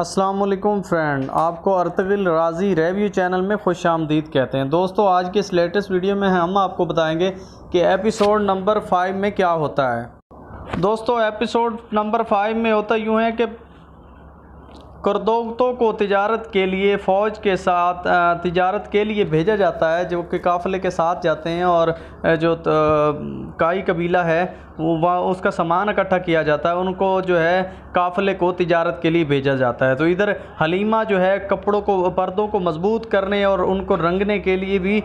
अस्सलामुअलैकुम फ्रेंड, आपको अर्तगिल राजी रिव्यू चैनल में खुश आमदीद कहते हैं। दोस्तों, आज के इस लेटेस्ट वीडियो में हम आपको बताएंगे कि एपिसोड नंबर 5 में क्या होता है। दोस्तों, एपिसोड नंबर 5 में होता यूँ है कि करदोगतों को तिजारत के लिए फ़ौज के साथ तिजारत के लिए भेजा जाता है, जो कि काफ़िले के साथ जाते हैं और जो काई कबीला है वह उसका सामान इकट्ठा किया जाता है। उनको जो है काफ़िले को तिजारत के लिए भेजा जाता है। तो इधर हलीमा जो है कपड़ों को पर्दों को मजबूत करने और उनको रंगने के लिए भी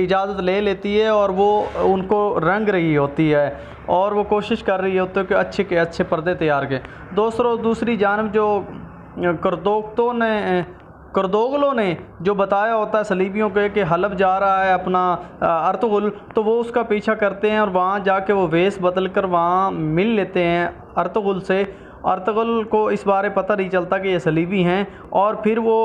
इजाज़त ले लेती है और वो उनको रंग रही होती है और वो कोशिश कर रही होती है कि अच्छे के अच्छे पर्दे तैयार करें। दूसरी जानब जो करदोगलों ने जो बताया होता है सलीबियों के कि हलब जा रहा है अपना अर्तुगरुल, तो वो उसका पीछा करते हैं और वहाँ जाके वो वेश बदल कर वहाँ मिल लेते हैं अर्तुगरुल से। अर्तुगरुल को इस बारे पता नहीं चलता कि ये सलीबी हैं और फिर वो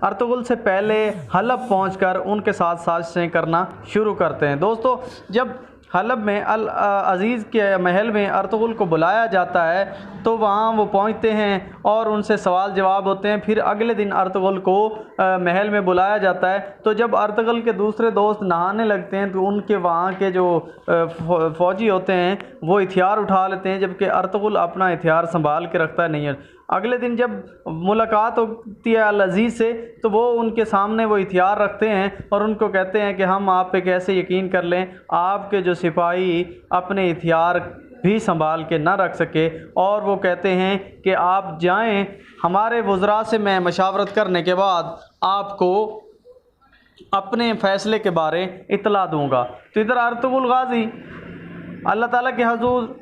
अर्तुगरुल से पहले हलब पहुंचकर उनके साथ साजिशें करना शुरू करते हैं। दोस्तों, जब हलब में अल अज़ीज़ के महल में अर्तुगरुल को बुलाया जाता है तो वहाँ वो पहुँचते हैं और उनसे सवाल जवाब होते हैं। फिर अगले दिन अर्तुगरुल को महल में बुलाया जाता है। तो जब अर्तुगरुल के दूसरे दोस्त नहाने लगते हैं तो उनके वहाँ के जो फ़ौजी होते हैं वो हथियार उठा लेते हैं, जबकि अर्तुगरुल अपना हथियार संभाल के रखता नहीं है। अगले दिन जब मुलाकात होती है अल अज़ीज़ से तो वो उनके सामने वो हथियार रखते हैं और उनको कहते हैं कि हम आप पे कैसे यकीन कर लें, आपके जो सिपाही अपने हथियार भी संभाल के ना रख सके। और वो कहते हैं कि आप जाएं, हमारे वज़रा से मैं मशावरत करने के बाद आपको अपने फ़ैसले के बारे इतला दूंगा। तो इधर अर्तुगरुल गाज़ी अल्लाह ताला के हुज़ूर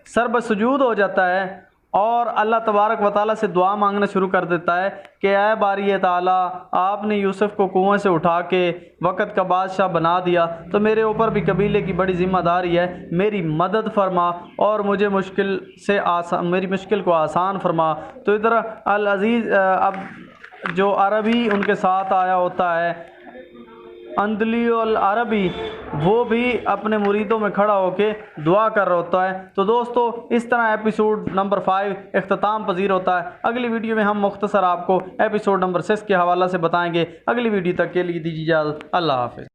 सरबसुजूद हो जाता है और अल्लाह तबारक व तआला से दुआ मांगना शुरू कर देता है कि ऐ बारी ताला, आपने यूसुफ़ को कुएं से उठा के वक़्त का बादशाह बना दिया, तो मेरे ऊपर भी कबीले की बड़ी ज़िम्मेदारी है। मेरी मदद फरमा और मुझे मेरी मुश्किल को आसान फरमा। तो इधर अल अज़ीज़ अब जो अरबी उनके साथ आया होता है अंदलियुल अरबी, वो भी अपने मुरीदों में खड़ा होकर दुआ कर रहा होता है। तो दोस्तों, इस तरह एपिसोड नंबर 5 इख्तिताम पजीर होता है। अगली वीडियो में हम मुख्तसर आपको एपिसोड नंबर 6 के हवाला से बताएंगे। अगली वीडियो तक के लिए दीजिए इजाज़त। अल्लाह हाफ़िज़।